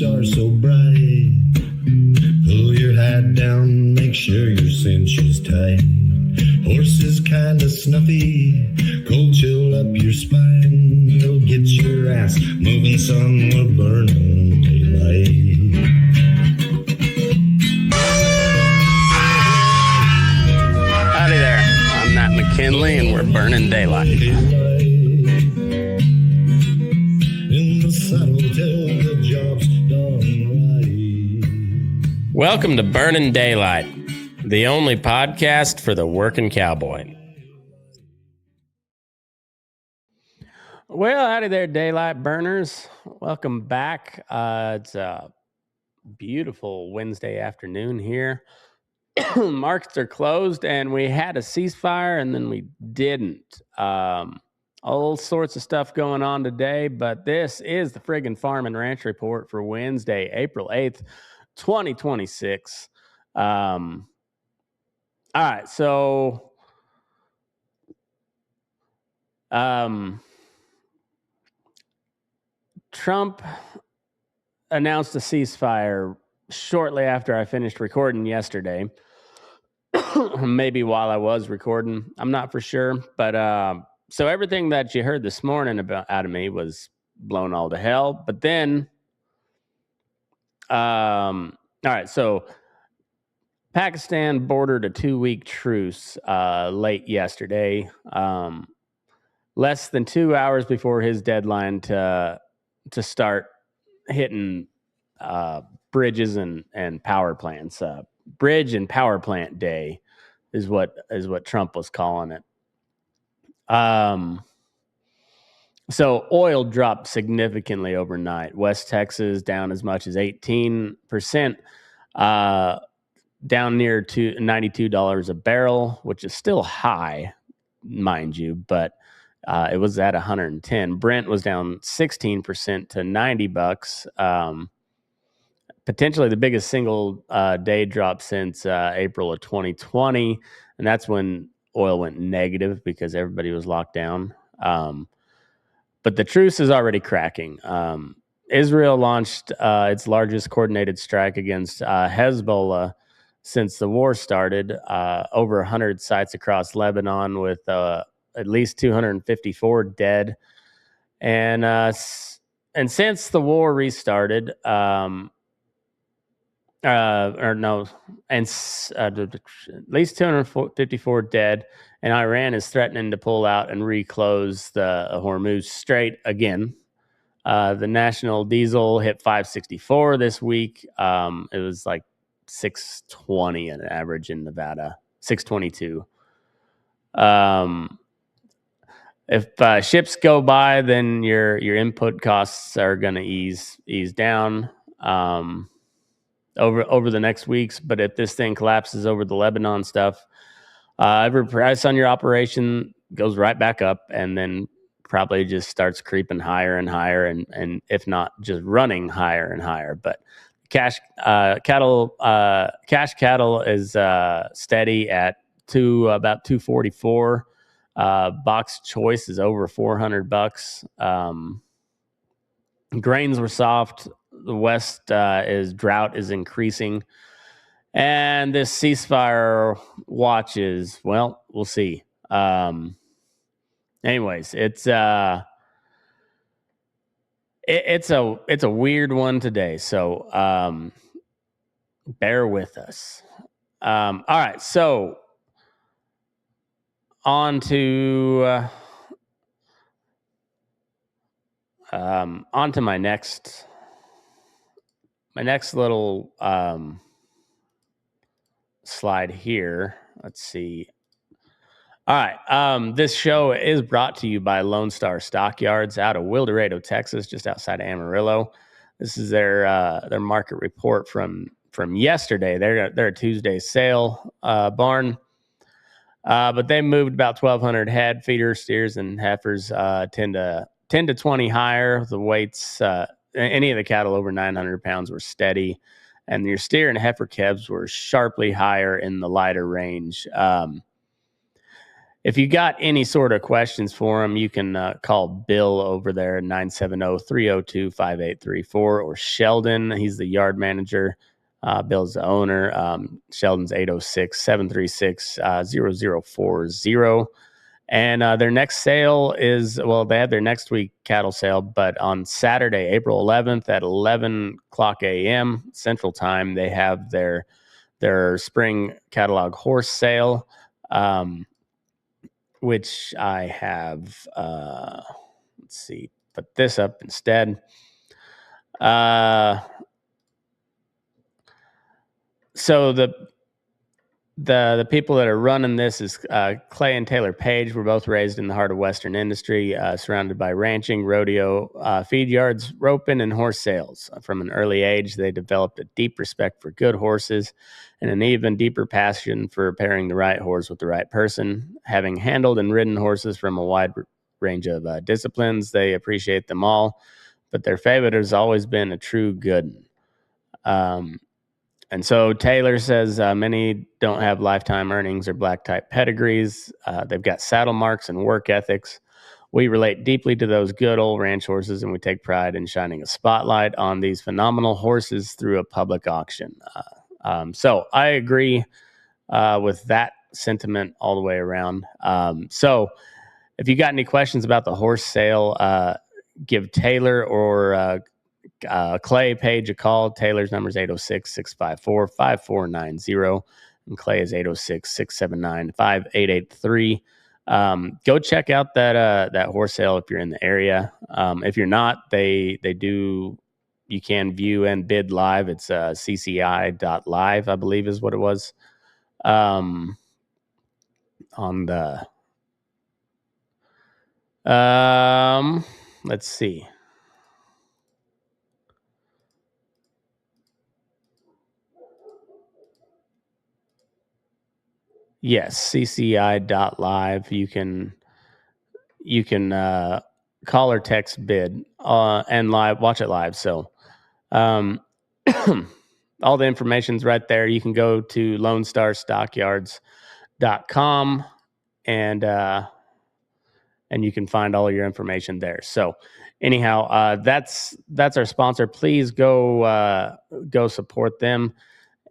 star so bright. Pull your hat down, make sure your cinch is tight. Horses kinda snuffy, cold chill up your spine. You'll get your ass moving, son, we're burning daylight. Howdy there, I'm Matt McKinley and we're burning daylight. In the saddle till the job's done right. Welcome to Burning Daylight, the only podcast for the working cowboy. Well, howdy there, daylight burners. Welcome back. It's a beautiful Wednesday afternoon here. Markets are closed, and we had a ceasefire, and then we didn't. All sorts of stuff going on today, but this is the friggin' Farm and Ranch Report for Wednesday, April 8th, 2026. All right, so Trump announced a ceasefire shortly after I finished recording yesterday. Maybe while I was recording, I'm not for sure, but so everything that you heard this morning out of me was blown all to hell. But then, all right, so Pakistan bordered a 2-week truce late yesterday, less than 2 hours before his deadline to start hitting bridges and power plants. Bridge and power plant day is what Trump was calling it. So oil dropped significantly overnight. West Texas down as much as 18%, down near to $92 a barrel, which is still high, mind you, but it was at 110. Brent was down 16% to $90. Potentially the biggest single day drop since April of 2020, and that's when oil went negative because everybody was locked down. But the truce is already cracking. Israel launched its largest coordinated strike against Hezbollah since the war started. Over 100 sites across Lebanon with at least 254 dead. And since the war restarted, at least 254 dead, and Iran is threatening to pull out and reclose the Hormuz Strait again. The national diesel hit $5.64 this week. It was like $6.20 an average in Nevada, $6.22. If ships go by, then your input costs are going to ease down over the next weeks. But if this thing collapses over the Lebanon stuff, every price on your operation goes right back up, and then probably just starts creeping higher and higher, and if not, just running higher and higher. But cash cattle is steady at about 244. Box choice is over $400. Grains were soft. The West drought is increasing, and this ceasefire watches. Well, we'll see. Anyways, it's a weird one today, so bear with us. All right, so on to my next little slide here. Let's see. All right. This show is brought to you by Lone Star Stockyards out of Wildorado, Texas, just outside of Amarillo. This is their market report from yesterday. They're a Tuesday sale barn. But they moved about 1,200 head, feeders, steers, and heifers 10 to 20 higher. The weights, any of the cattle over 900 pounds were steady, and your steer and heifer calves were sharply higher in the lighter range. if you got any sort of questions for him, you can call Bill over there at 970-302-5834, or Sheldon. He's the yard manager. Bill's the owner. Sheldon's 806-736-0040. And their next sale is, well, they have their next week cattle sale, but on Saturday, April 11th at 11 o'clock a.m. Central Time, they have their spring catalog horse sale, which I have, let's see, put this up instead. So the people that are running this is Clay and Taylor Page. Were both raised in the heart of Western industry, surrounded by ranching, rodeo, feed yards, roping, and horse sales. From an early age, they developed a deep respect for good horses and an even deeper passion for pairing the right horse with the right person. Having handled and ridden horses from a wide range of disciplines, they appreciate them all, but their favorite has always been a true good one. And so Taylor says many don't have lifetime earnings or black type pedigrees. They've got saddle marks and work ethics. We relate deeply to those good old ranch horses, and we take pride in shining a spotlight on these phenomenal horses through a public auction. So I agree with that sentiment all the way around. So if you got any questions about the horse sale, give Taylor or Clay Page a call. Taylor's number is 806-654-5490, and Clay is 806-679-5883. Go check out that horse sale if you're in the area. If you're not, you can view and bid live. It's cci.live, I believe is what it was. On the let's see. Yes, cci.live. You can call or text bid and watch it live. So all the information's right there. You can go to LoneStarStockyards.com and you can find all of your information there. So anyhow, that's our sponsor. Please go support them.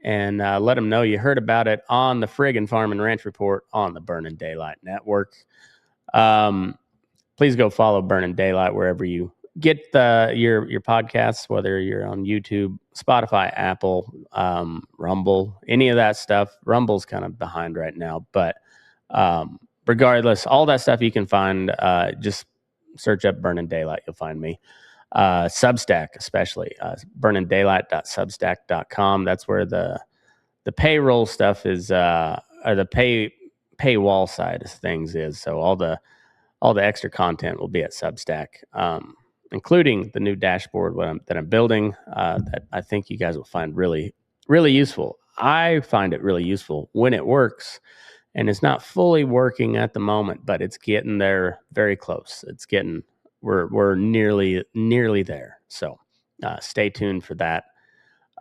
And let them know you heard about it on the Friggin' Farm and Ranch Report on the Burning Daylight Network. Please go follow Burning Daylight wherever you get your podcasts, whether you're on YouTube, Spotify, Apple, Rumble, any of that stuff. Rumble's kind of behind right now, but regardless, all that stuff you can find. Just search up Burning Daylight. You'll find me. Substack, especially burningdaylight.substack.com. That's where the payroll stuff is, or the paywall side of things is. So all the extra content will be at Substack, including the new dashboard that I'm building, that I think you guys will find really, really useful. I find it really useful when it works, and it's not fully working at the moment, but it's getting there very close. We're nearly there. So stay tuned for that.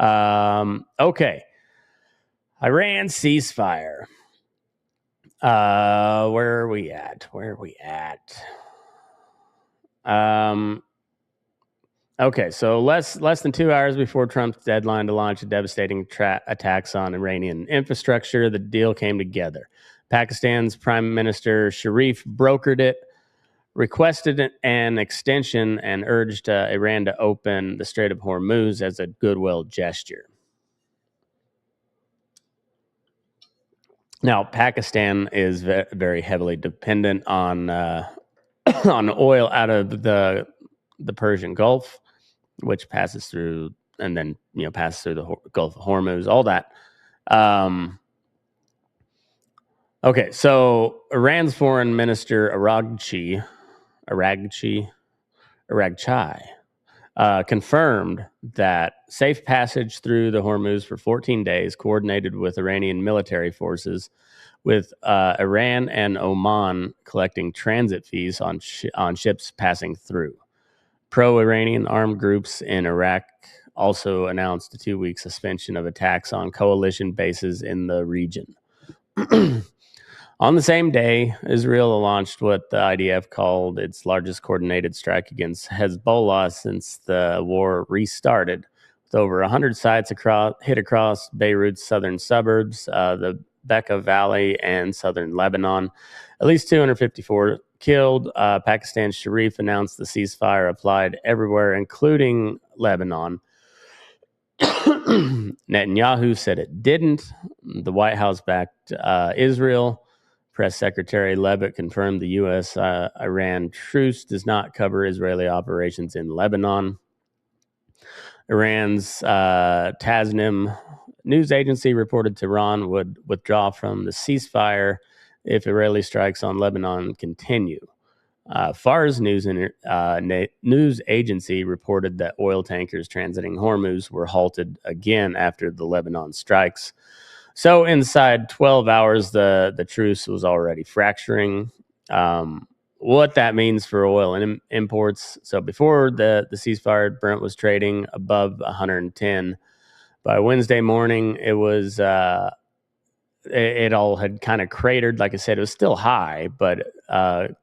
Okay. Iran ceasefire. Where are we at? Okay, so less than 2 hours before Trump's deadline to launch a devastating attacks on Iranian infrastructure, the deal came together. Pakistan's Prime Minister Sharif brokered it, requested an extension, and urged Iran to open the Strait of Hormuz as a goodwill gesture. Now, Pakistan is very heavily dependent on on oil out of the Persian Gulf, which passes through and then passes through the Gulf of Hormuz, all that. Okay, so Iran's foreign minister Aragchi confirmed that safe passage through the Hormuz for 14 days, coordinated with Iranian military forces, with Iran and Oman collecting transit fees on ships passing through. Pro-Iranian armed groups in Iraq also announced a 2-week suspension of attacks on coalition bases in the region. On the same day, Israel launched what the IDF called its largest coordinated strike against Hezbollah since the war restarted, with over 100 sites hit across Beirut's southern suburbs, the Bekaa Valley, and southern Lebanon. At least 254 killed. Pakistan's Sharif announced the ceasefire applied everywhere, including Lebanon. Netanyahu said it didn't. The White House backed Israel. Press Secretary Levitt confirmed the U.S. Iran truce does not cover Israeli operations in Lebanon. Iran's Tasnim news agency reported Tehran would withdraw from the ceasefire if Israeli strikes on Lebanon continue. Fars news agency reported that oil tankers transiting Hormuz were halted again after the Lebanon strikes. So inside 12 hours, the truce was already fracturing. What that means for oil and imports. So before the ceasefire, Brent was trading above 110. By Wednesday morning, it was it all had kind of cratered. Like I said, it was still high, but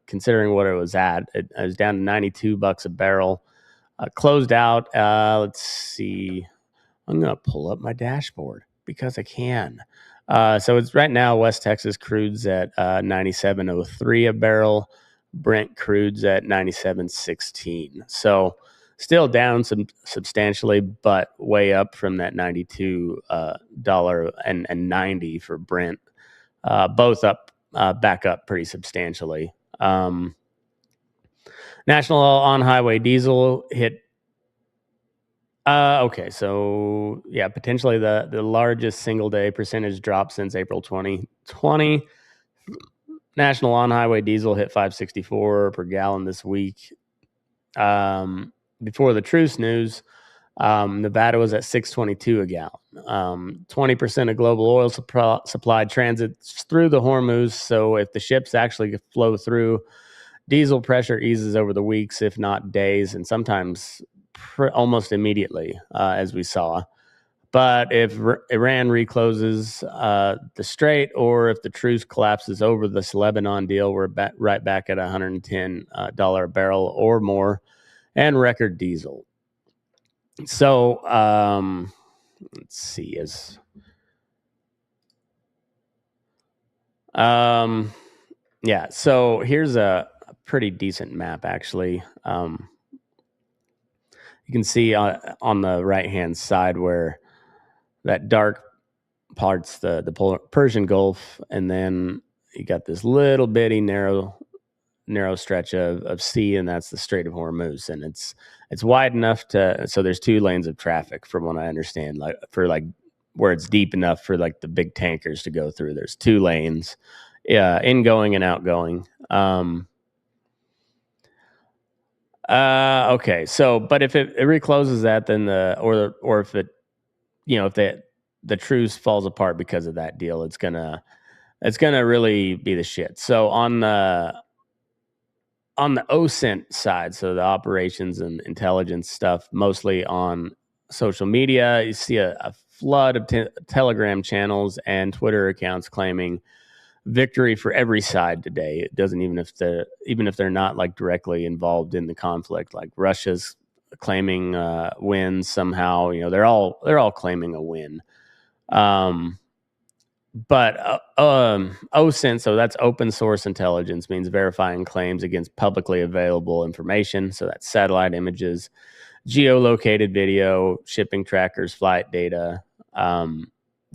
considering what it was at, it was down to $92 a barrel. Closed out. Let's see. I'm going to pull up my dashboard because I can. So it's right now West Texas crude's at 97.03 a barrel. Brent crude's at 97.16. So still down substantially, but way up from that $92 and 90 for Brent. Both up, back up pretty substantially. National on-highway diesel hit. Okay, so yeah, potentially the largest single-day percentage drop since April 2020. National on-highway diesel hit $5.64 per gallon this week. Before the truce news, Nevada was at $6.22 a gallon. 20% of global oil supply transits through the Hormuz, so if the ships actually flow through, diesel pressure eases over the weeks, if not days, and sometimes almost immediately, as we saw. But if Iran recloses the strait, or if the truce collapses over this Lebanon deal, we're right back at $110 a barrel or more, and record diesel. So let's see. Yeah. So here's a pretty decent map, actually. You can see on the right-hand side where that dark part's the Persian Gulf, and then you got this little bitty narrow stretch of sea, and that's the Strait of Hormuz, and it's wide enough so there's two lanes of traffic, from what I understand, like for like where it's deep enough for like the big tankers to go through. There's two lanes, ingoing and outgoing. Okay, so but if it recloses that, then or if it, if the truce falls apart because of that deal, it's gonna really be the shit. So on the OSINT side, so the operations and intelligence stuff, mostly on social media, you see a flood of Telegram channels and Twitter accounts claiming victory for every side today. It doesn't even if they're not like directly involved in the conflict. Like Russia's claiming wins somehow. They're all claiming a win. But OSINT, so that's open source intelligence, means verifying claims against publicly available information. So that's satellite images, geolocated video, shipping trackers, flight data.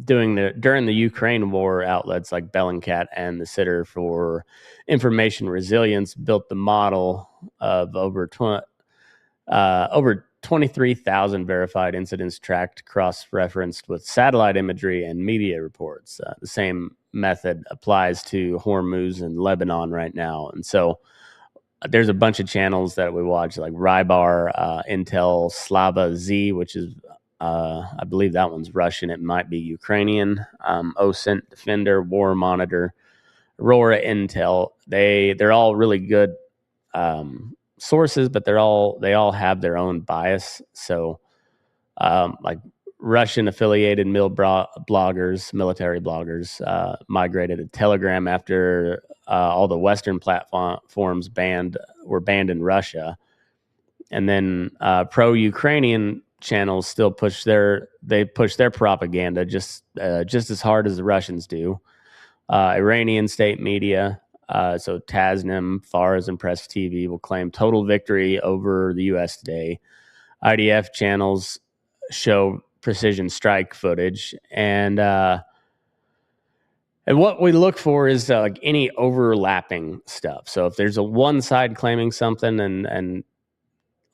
During the Ukraine war, outlets like Bellingcat and the Center for Information Resilience built the model of over 23,000 verified incidents tracked, cross-referenced with satellite imagery and media reports. The same method applies to Hormuz and Lebanon right now. And so there's a bunch of channels that we watch, like Rybar, Intel, Slava Z, which is, I believe that one's Russian. It might be Ukrainian. OSINT, Defender, War Monitor, Aurora Intel. They're all really good sources, but they all have their own bias. So like Russian affiliated military bloggers, migrated to Telegram after all the Western platforms were banned in Russia. And then pro-Ukrainian channels still push their propaganda just as hard as the Russians do. Iranian state media, so Tasnim, Fars, and Press TV will claim total victory over the U.S. today. IDF channels show precision strike footage, and what we look for is like any overlapping stuff. So if there's one side claiming something and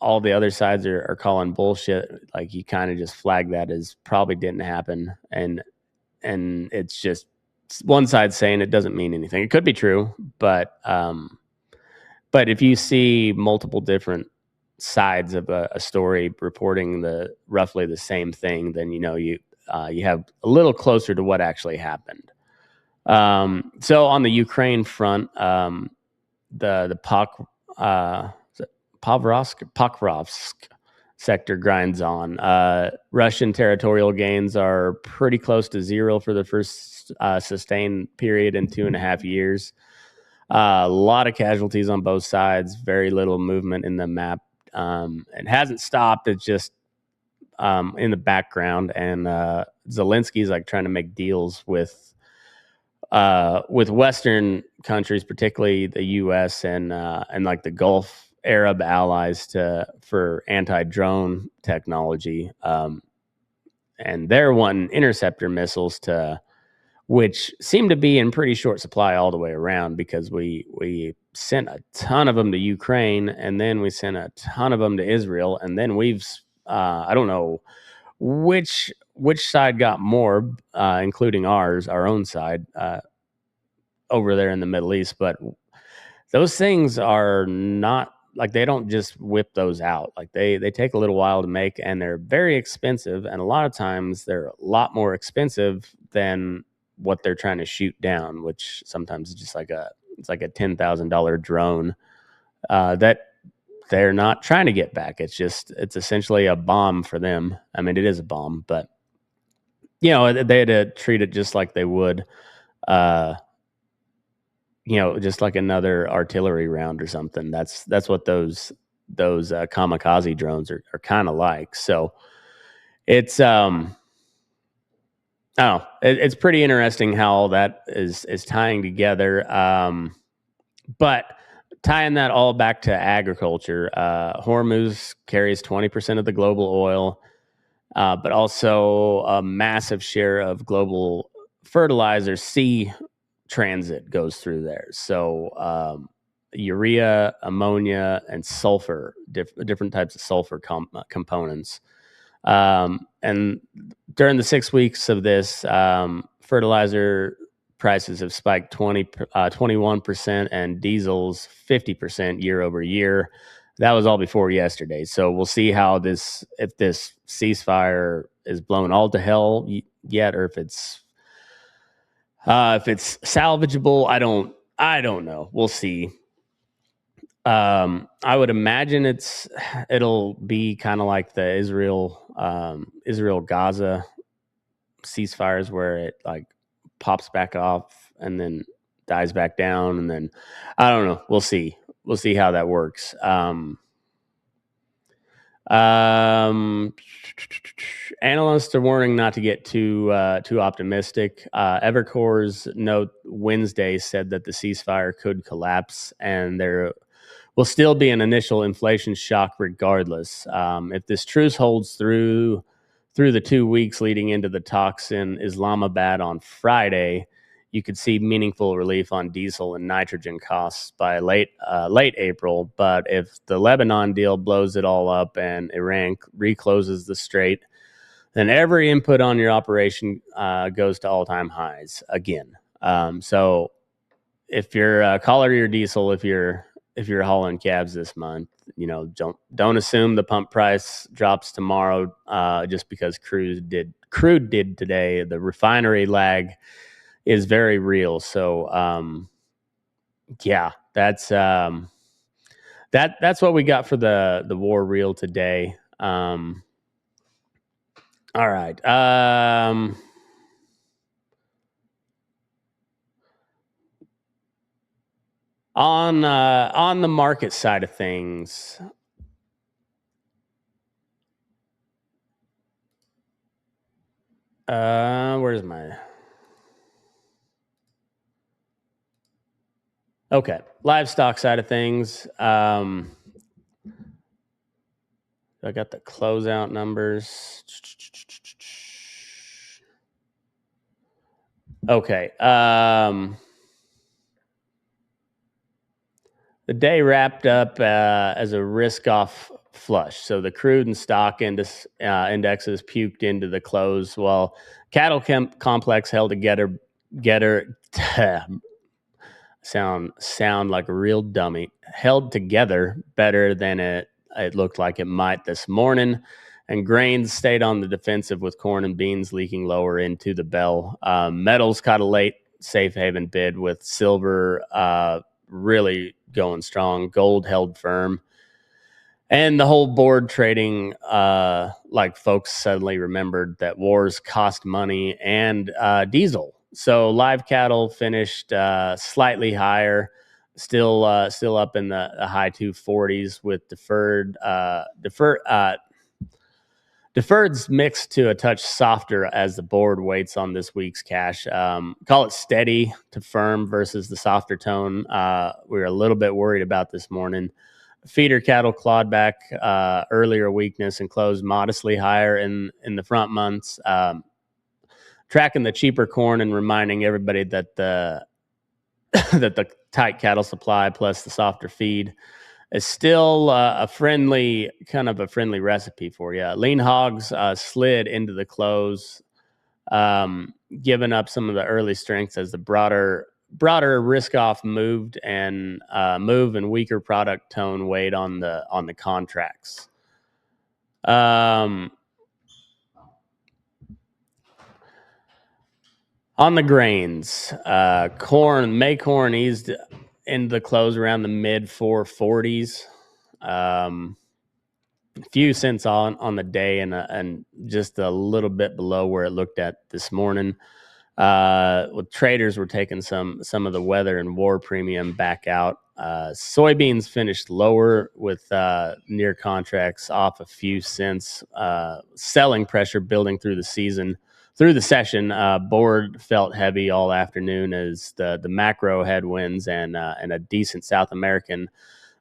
all the other sides are calling bullshit, like you kind of just flag that as probably didn't happen, and it's just one side saying it doesn't mean anything. It could be true, but if you see multiple different sides of a story reporting roughly the same thing, then you have a little closer to what actually happened. So on the Ukraine front, the Pokrovsk sector grinds on. Russian territorial gains are pretty close to zero for the first sustained period in 2.5 years. A lot of casualties on both sides, very little movement in the map. It hasn't stopped. It's just in the background, and Zelensky's like trying to make deals with Western countries, particularly the U.S. and like the Gulf Arab allies for anti-drone technology, and they're wanting interceptor missiles which seem to be in pretty short supply all the way around, because we sent a ton of them to Ukraine, and then we sent a ton of them to Israel, and then we've I don't know which side got more, including our own side, over there in the Middle East. But those things are not like, they don't just whip those out. Like they take a little while to make, and they're very expensive, and a lot of times they're a lot more expensive than what they're trying to shoot down, which sometimes is just like it's like a $10,000 drone that they're not trying to get back. It's essentially a bomb for them. I mean, it is a bomb, but they had to treat it just like they would, just like another artillery round or something. That's what those kamikaze drones are kind of like. So it's it's pretty interesting how all that is tying together. But tying that all back to agriculture, Hormuz carries 20% of the global oil, but also a massive share of global fertilizer sea transit goes through there. So urea, ammonia, and sulfur, different types of sulfur components. And during the 6 weeks of this, fertilizer prices have spiked 21%, and diesel's 50% year over year. That was all before yesterday. So we'll see how if this ceasefire is blown all to hell yet, or if it's salvageable. I don't know. We'll see. I would imagine it'll be kind of like the Israel Gaza ceasefires, where it like pops back off and then dies back down, and then I don't know. We'll see how that works. Analysts are warning not to get too optimistic. Evercore's note Wednesday said that the ceasefire could collapse, and there will still be an initial inflation shock regardless. If this truce holds through the 2 weeks leading into the talks in Islamabad on Friday, you could see meaningful relief on diesel and nitrogen costs by late April. But if the Lebanon deal blows it all up and Iran recloses the strait, then every input on your operation goes to all-time highs again. So if you're collar your diesel, if you're hauling cabs this month, don't assume the pump price drops tomorrow just because crude did today. The refinery lag is very real. So yeah, that's what we got for the war reel today. All right. On the market side of things, where's my okay livestock side of things? I got the closeout numbers. Okay. The day wrapped up as a risk-off flush. So the crude and stock indexes puked into the close, while cattle complex held together. Sound like a real dummy. Held together better than it looked like it might this morning. And grains stayed on the defensive with corn and beans leaking lower into the bell. Metals caught a late safe haven bid with silver really going strong. Gold held firm. And the whole board trading, like folks suddenly remembered that wars cost money and diesel. So live cattle finished slightly higher, still up in the high 240s with deferred's mixed to a touch softer as the board waits on this week's cash. Call it steady to firm versus the softer tone we were a little bit worried about this morning. Feeder cattle clawed back earlier weakness and closed modestly higher in the front months. Tracking the cheaper corn and reminding everybody that the that the tight cattle supply plus the softer feed is still a friendly recipe for you. Lean hogs slid into the close, giving up some of the early strengths as the broader risk off move and weaker product tone weighed on the contracts. On the grains, May corn eased into the close around the mid 440s. A few cents on the day and just a little bit below where it looked at this morning. Traders were taking some of the weather and war premium back out. Soybeans finished lower with near contracts off a few cents. Selling pressure building through the session. Board felt heavy all afternoon as the macro headwinds and a decent South American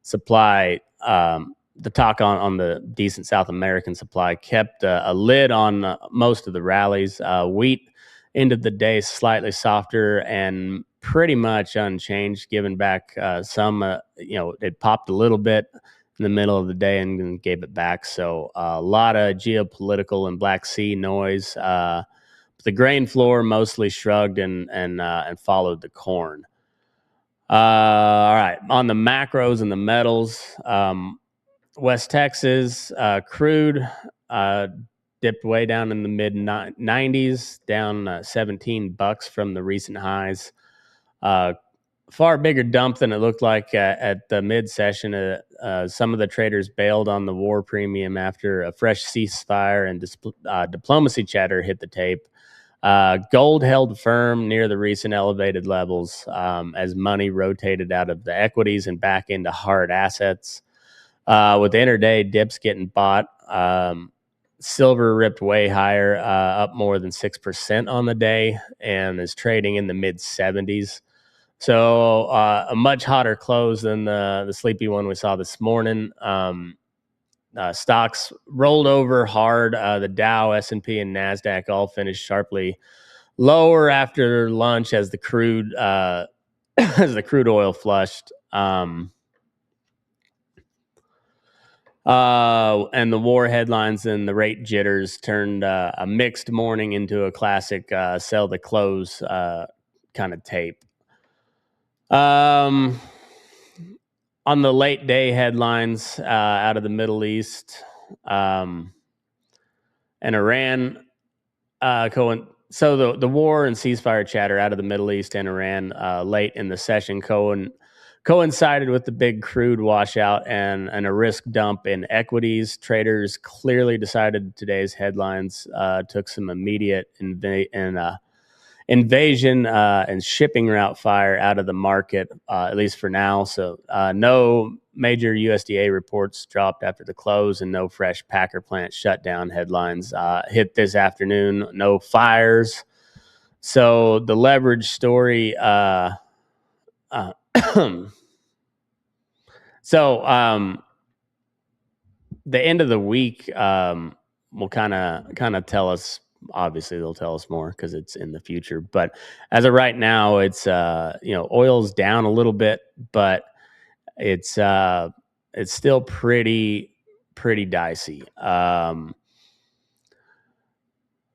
supply. The talk on the decent South American supply kept a lid on most of the rallies. Wheat ended the day slightly softer and pretty much unchanged, giving back some, it popped a little bit in the middle of the day and then gave it back. So a lot of geopolitical and Black Sea noise. The grain floor mostly shrugged and followed the corn. All right. On the macros and the metals, West Texas crude dipped way down in the mid 90s, down $17 from the recent highs. Far bigger dump than it looked like at the mid session. Some of the traders bailed on the war premium after a fresh ceasefire and diplomacy chatter hit the tape. Gold held firm near the recent elevated levels as money rotated out of the equities and back into hard assets. With intraday dips getting bought, silver ripped way higher, up more than 6% on the day, and is trading in the mid 70s. So a much hotter close than the sleepy one we saw this morning. Stocks rolled over hard. The Dow, S&P, and NASDAQ all finished sharply lower after lunch as the crude oil flushed. And the war headlines and the rate jitters turned a mixed morning into a classic sell the close kind of tape. On the late day headlines out of the Middle East and Iran, so the war and ceasefire chatter out of the Middle East and Iran late in the session coincided with the big crude washout and a risk dump in equities. Traders clearly decided today's headlines took some immediate invasion and shipping route fire out of the market, at least for now. So no major USDA reports dropped after the close, and no fresh Packer plant shutdown headlines hit this afternoon. No fires. So the leverage story. So the end of the week will kind of tell us. Obviously, they'll tell us more because it's in the future. But as of right now, it's oil's down a little bit, but it's still pretty dicey. All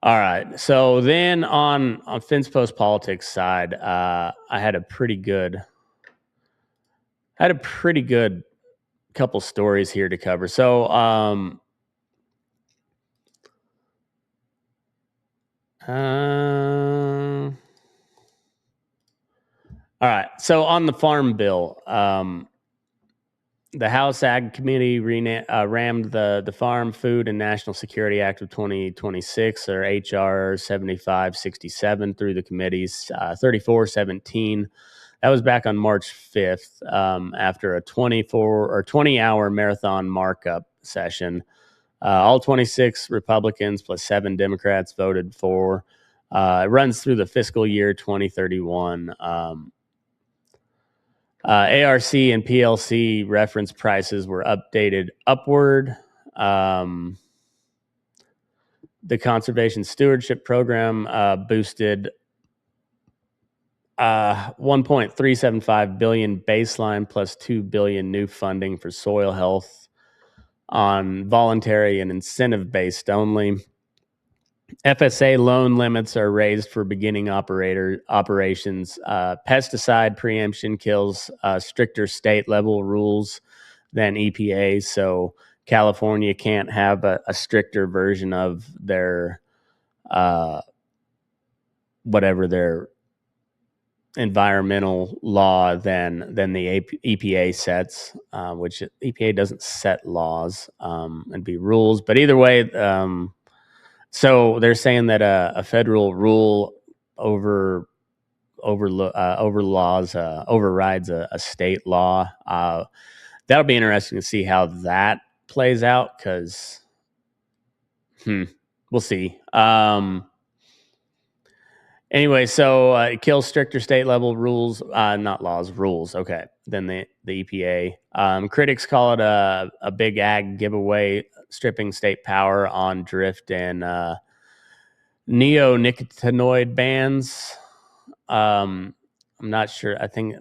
right. So then on FinSpo's politics side, I had a pretty good couple stories here to cover. So all right. So on the farm bill, the House Ag Committee rammed the Farm Food and National Security Act of 2026, or HR 7567, through the committee's 3417. That was back on March 5th after a 20-hour marathon markup session. All 26 Republicans plus 7 Democrats voted for. It runs through the fiscal year 2031. ARC and PLC reference prices were updated upward. The Conservation Stewardship Program boosted $1.375 billion baseline plus $2 billion new funding for soil health on voluntary and incentive-based only. FSA loan limits are raised for beginning operations. Pesticide preemption kills stricter state level rules than EPA. So California can't have a stricter version of their whatever their environmental law than the EPA sets, which EPA doesn't set laws and be rules. But either way, so they're saying that a federal rule overrides a state law. That'll be interesting to see how that plays out, because we'll see. Anyway, so it kills stricter state level rules, not laws, rules. Okay, than the EPA. Critics call it a big ag giveaway, stripping state power on drift and neonicotinoid bans. I'm not sure. I think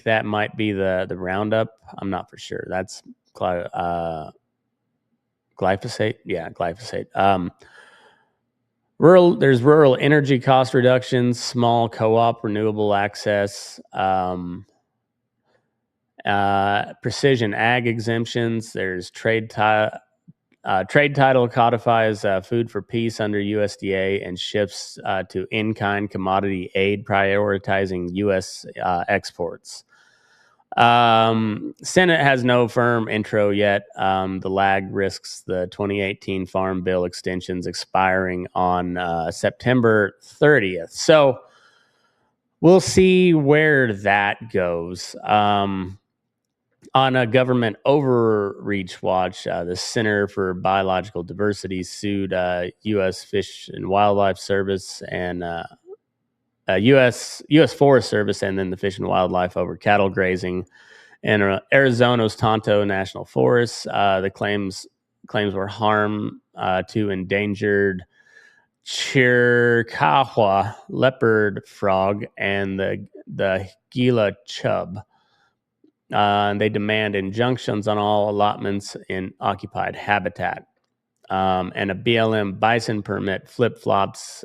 that might be the Roundup. I'm not for sure. That's glyphosate. Yeah, glyphosate. There's rural energy cost reductions, small co-op renewable access, precision ag exemptions. There's trade title codifies food for peace under USDA and shifts to in-kind commodity aid, prioritizing U.S. exports. Senate has no firm intro yet. The lag risks the 2018 Farm Bill extensions expiring on September 30th. So we'll see where that goes. On a government overreach watch, the Center for Biological Diversity sued U.S. Fish and Wildlife Service and U.S. Forest Service, and then the Fish and Wildlife over cattle grazing in Arizona's Tonto National Forest. The claims were harm to endangered Chiricahua leopard frog and the Gila chub. And they demand injunctions on all allotments in occupied habitat. And a BLM bison permit flip-flops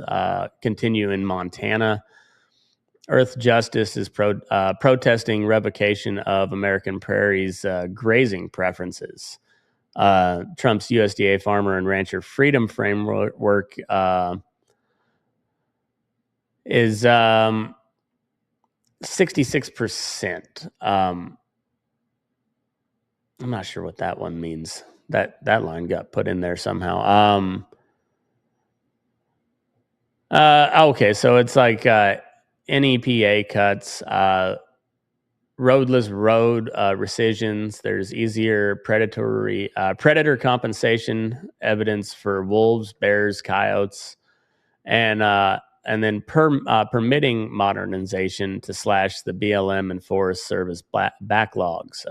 continue in Montana. Earth Justice is protesting revocation of American Prairie's grazing preferences. Trump's USDA Farmer and Rancher Freedom Framework is 66%. I'm not sure what that one means. That line got put in there somehow. Okay, so it's like NEPA cuts, roadless road rescissions. There's easier predator compensation evidence for wolves, bears, coyotes, and then permitting modernization to slash the BLM and Forest Service backlogs.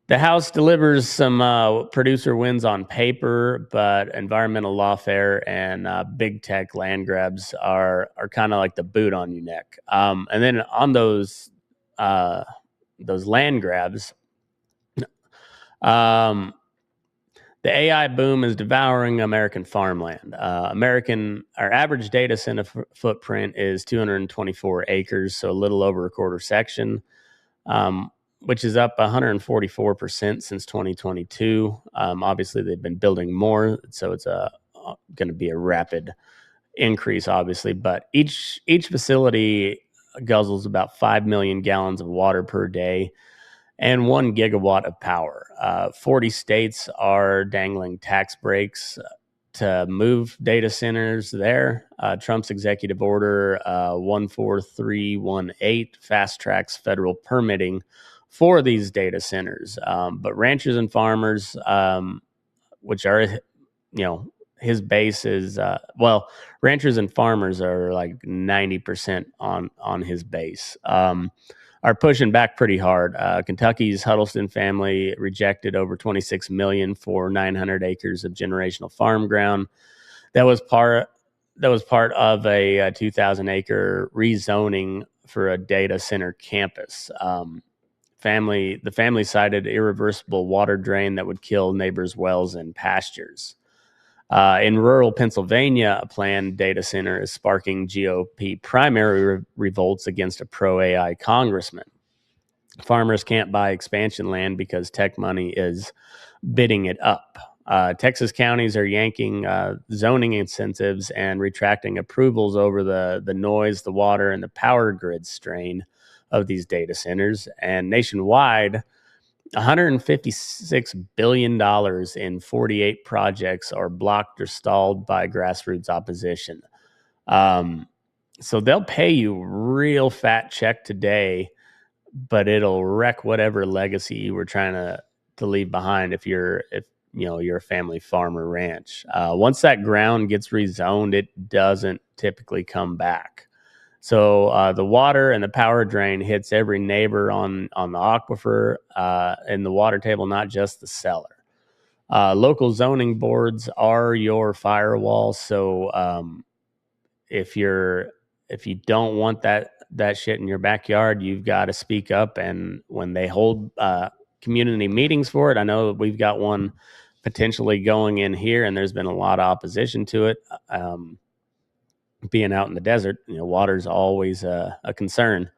The House delivers some producer wins on paper, but environmental lawfare and big tech land grabs are kind of like the boot on your neck. And then on those land grabs, um, the AI boom is devouring American farmland. Our average data center footprint is 224 acres, so a little over a quarter section. Which is up 144% since 2022. Obviously, they've been building more, so it's going to be a rapid increase, obviously. But each facility guzzles about 5 million gallons of water per day and 1 gigawatt of power. 40 states are dangling tax breaks to move data centers there. Trump's executive order 14318 fast tracks federal permitting for these data centers. But ranchers and farmers, which are, his base is, ranchers and farmers are like 90% on his base. Are pushing back pretty hard. Kentucky's Huddleston family rejected over 26 million for 900 acres of generational farm ground. That was part of a 2,000 acre rezoning for a data center campus. The family cited irreversible water drain that would kill neighbors' wells and pastures. In rural Pennsylvania, a planned data center is sparking GOP primary revolts against a pro-AI congressman. Farmers can't buy expansion land because tech money is bidding it up. Texas counties are yanking zoning incentives and retracting approvals over the noise, the water, and the power grid strain of these data centers. And nationwide, $156 billion in 48 projects are blocked or stalled by grassroots opposition. So they'll pay you real fat check today, but it'll wreck whatever legacy you were trying to leave behind if you're a family farm or ranch. Once that ground gets rezoned, it doesn't typically come back. So the water and the power drain hits every neighbor on the aquifer and the water table, not just the seller. Local zoning boards are your firewall. So if you don't want that shit in your backyard, you've got to speak up. And when they hold community meetings for it, I know we've got one potentially going in here, and there's been a lot of opposition to it. Being out in the desert, water's always a concern.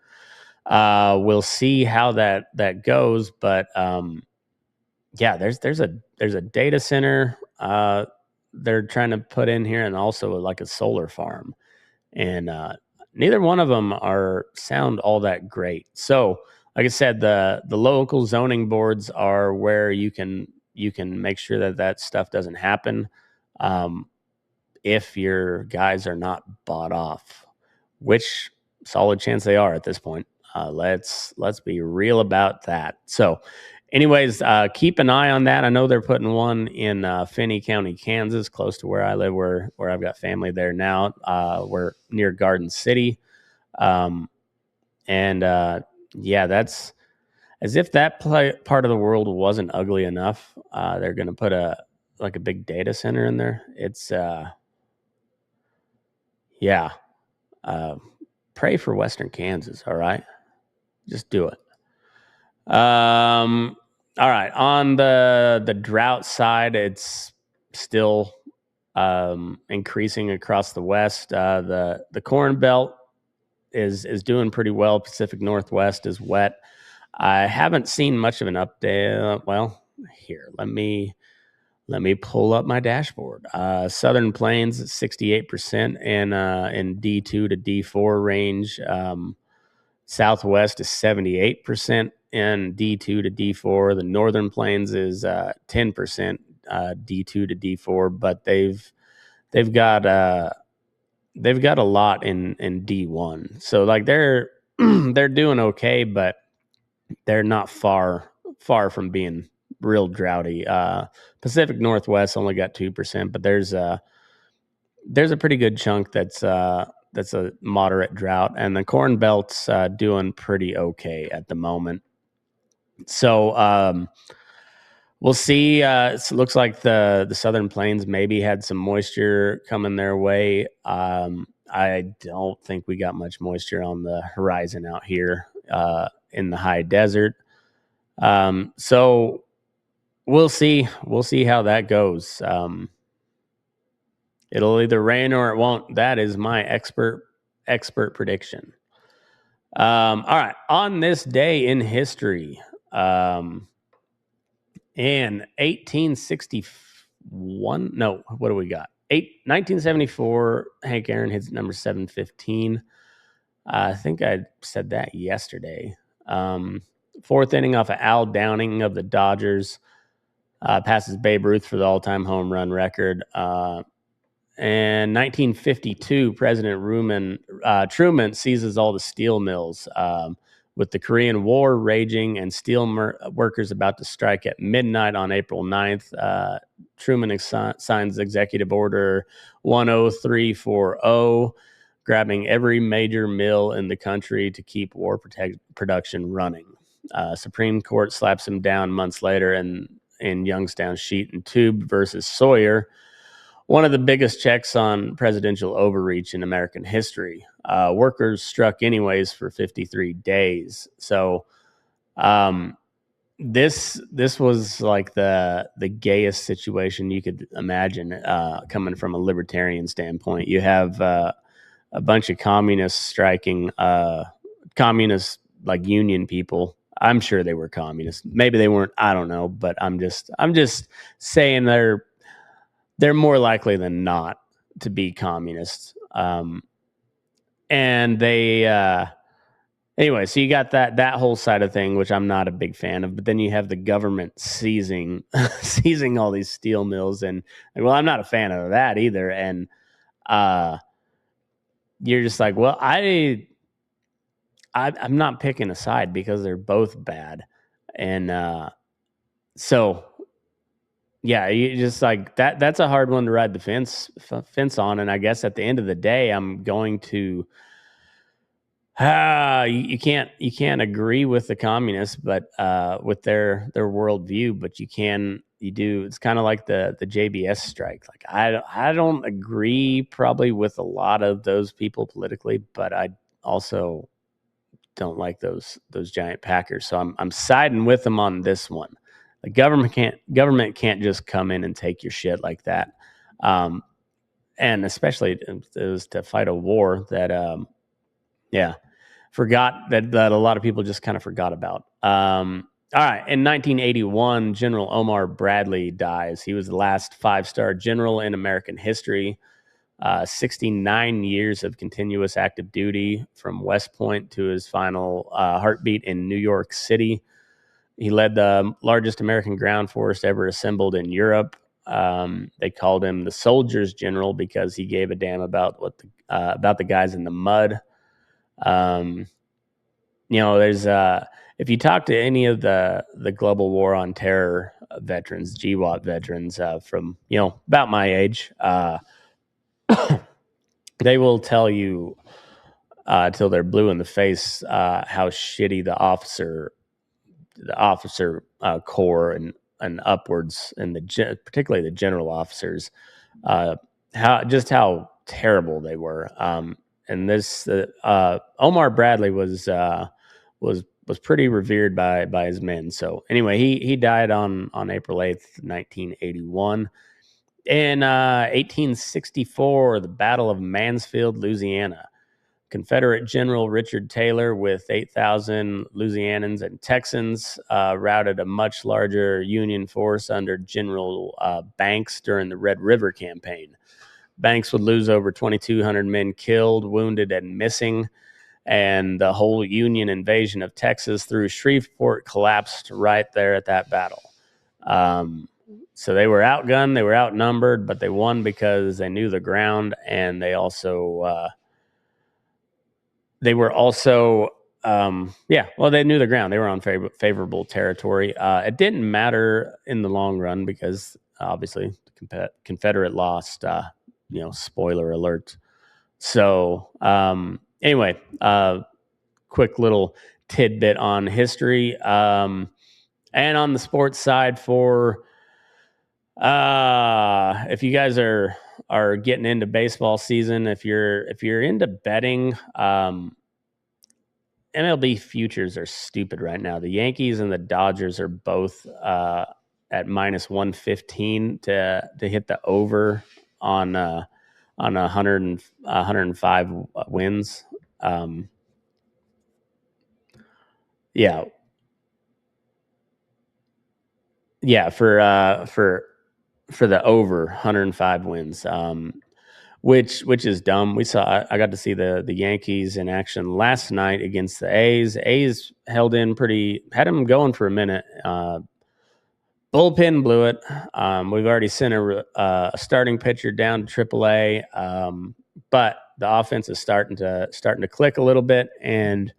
We'll see how that goes, but there's a data center they're trying to put in here, and also like a solar farm, and neither one of them sound all that great. So, like I said, the local zoning boards are where you can make sure that stuff doesn't happen. If your guys are not bought off, which solid chance they are at this point. Let's be real about that. So anyways, keep an eye on that. I know they're putting one in Finney County, Kansas, close to where I live, where I've got family there now. We're near Garden City. That's as if that part of the world wasn't ugly enough. They're going to put a big data center in there. It's pray for Western Kansas. All right. Just do it. All right. On the drought side, it's still increasing across the West. The Corn Belt is doing pretty well. Pacific Northwest is wet. I haven't seen much of an update. Well, here, let me Let me pull up my dashboard. Southern Plains 68% in D2 to D4 range. Southwest is 78% in D2 to D4. The Northern Plains is 10% D2 to D4, but they've got a lot in D1. So like they're they're doing okay, but they're not far from being real droughty. Pacific Northwest only got 2%, but there's a pretty good chunk that's a moderate drought, and the Corn Belt's doing pretty okay at the moment. So we'll see. It looks like the Southern Plains maybe had some moisture coming their way. I don't think we got much moisture on the horizon out here in the high desert. So we'll see. We'll see how that goes. It'll either rain or it won't. That is my expert prediction. All right. On this day in history, in 1861, no, what do we got? 1974, Hank Aaron hits number 715. I think I said that yesterday. Fourth inning off of Al Downing of the Dodgers. Passes Babe Ruth for the all-time home run record. And 1952, President Truman seizes all the steel mills. With the Korean War raging and steel workers about to strike at midnight on April 9th, Truman signs Executive Order 10340, grabbing every major mill in the country to keep war production running. Supreme Court slaps him down months later in Youngstown Sheet and Tube versus Sawyer, one of the biggest checks on presidential overreach in American history. Workers struck anyways for 53 days. So this was like the gayest situation you could imagine coming from a libertarian standpoint. You have a bunch of communists striking, communist like union people. I'm sure they were communists. Maybe they weren't. I don't know. But I'm just saying they're more likely than not to be communists. And they, anyway, so you got that whole side of thing, which I'm not a big fan of, but then you have the government seizing all these steel mills. And well, I'm not a fan of that either. And, you're just like, well, I'm not picking a side because they're both bad. And, so yeah, you just like that. That's a hard one to ride the fence on. And I guess at the end of the day, I'm going to. You can't agree with the communists, but with their worldview, but you do. It's kind of like the JBS strike. Like I don't agree probably with a lot of those people politically, but I also don't like those giant packers. So I'm siding with them on this one. The government can't just come in and take your shit like that. And especially it was to fight a war that, forgot that a lot of people just kind of forgot about. All right. In 1981, General Omar Bradley dies. He was the last 5-star general in American history. 69 years of continuous active duty from West Point to his final heartbeat in New York City. He led the largest American ground force ever assembled in Europe. They called him the Soldiers General because he gave a damn about about the guys in the mud. There's if you talk to any of the Global War on Terror veterans, GWOT veterans from about my age, they will tell you till they're blue in the face how shitty the officer corps and upwards, and particularly the general officers, how terrible they were. And this Omar Bradley was pretty revered by his men. So anyway, he died on April 8th, 1981. In 1864, the Battle of Mansfield, Louisiana. Confederate General Richard Taylor with 8,000 Louisianans and Texans routed a much larger Union force under General Banks during the Red River Campaign. Banks would lose over 2,200 men killed, wounded, and missing, and the whole Union invasion of Texas through Shreveport collapsed right there at that battle. So they were outgunned, they were outnumbered, but they won because they knew the ground, and they also they knew the ground. They were on favorable territory. It didn't matter in the long run because obviously the Confederate lost. Spoiler alert. So anyway, quick little tidbit on history, and on the sports side for. If you guys are getting into baseball season, if you're into betting, MLB futures are stupid right now. The Yankees and the Dodgers are both at minus 115 to hit the over on 105 wins. For the over 105 wins, which is dumb. I got to see the Yankees in action last night against the A's. A's had them going for a minute. Bullpen blew it. We've already sent a starting pitcher down to AAA, but the offense is starting to click a little bit, and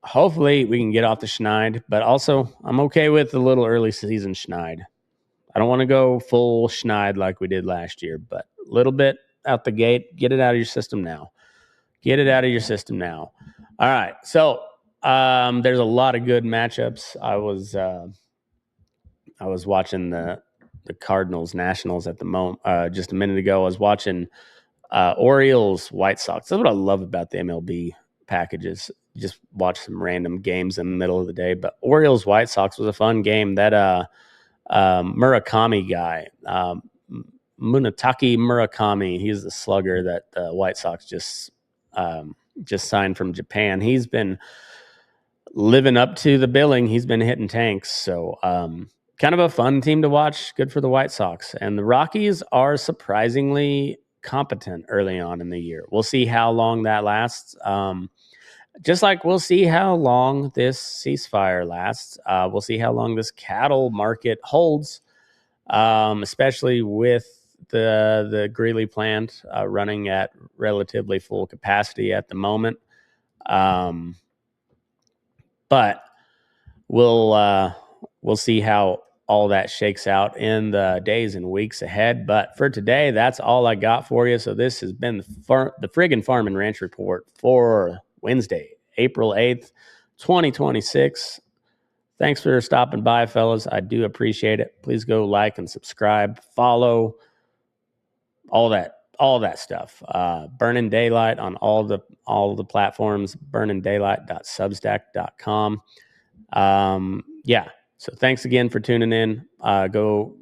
hopefully we can get off the schneid. But also, I'm okay with a little early season schneid. I don't want to go full schneid like we did last year, but a little bit out the gate. Get it out of your system now. All right. So there's a lot of good matchups. I was watching the Cardinals Nationals at the moment just a minute ago. I was watching Orioles White Sox. That's what I love about the MLB packages. Just watch some random games in the middle of the day. But Orioles White Sox was a fun game. That Murakami guy, Munetake Murakami, he's the slugger that the White Sox just signed from Japan. He's been living up to the billing. He's been hitting tanks. So kind of a fun team to watch. Good for the White Sox. And the Rockies are surprisingly competent early on in the year. We'll see how long that lasts. Just like we'll see how long this ceasefire lasts. We'll see how long this cattle market holds, especially with the Greeley plant running at relatively full capacity at the moment. But we'll see how all that shakes out in the days and weeks ahead. But for today, that's all I got for you. So this has been the Friggin' Farm and Ranch Report for Wednesday, April 8th, 2026. Thanks for stopping by, fellas. I do appreciate it. Please go like and subscribe, follow, all that stuff. Burning Daylight on all the platforms, burningdaylight.substack.com. So thanks again for tuning in. Go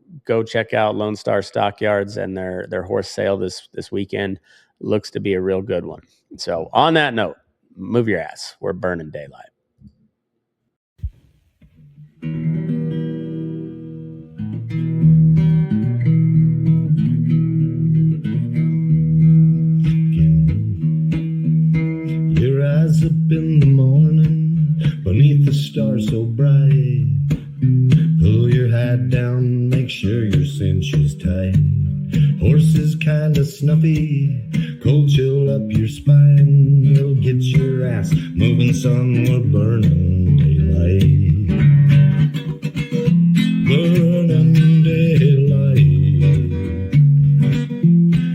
check out Lone Star Stockyards and their horse sale this weekend. Looks to be a real good one. So on that note, move your ass. We're burning daylight. Your eyes up in the morning beneath the stars so bright. Pull your hat down, make sure your cinch is tight. Horses kinda snuffy, cold chill up your spine. We'll get your ass moving, son, we're burning daylight. Burning daylight.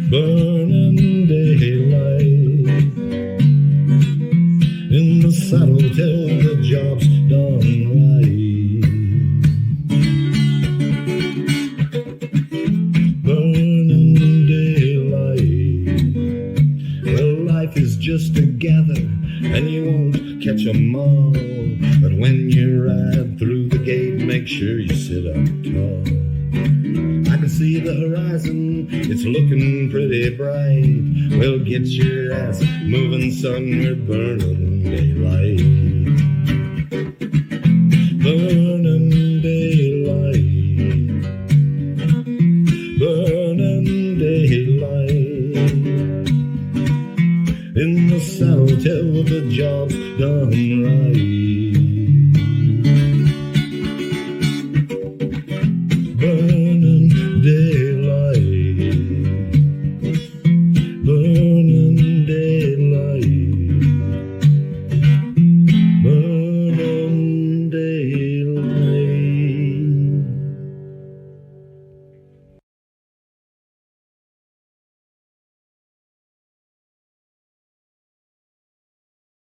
Burning daylight. In the saddle till the job's done right. Just together, and you won't catch 'em all. But when you ride through the gate, make sure you sit up tall. I can see the horizon it's looking pretty bright. Well, get your ass moving, son, we're burning daylight. Burning daylight. Burning daylight. In the south, hell of the jobs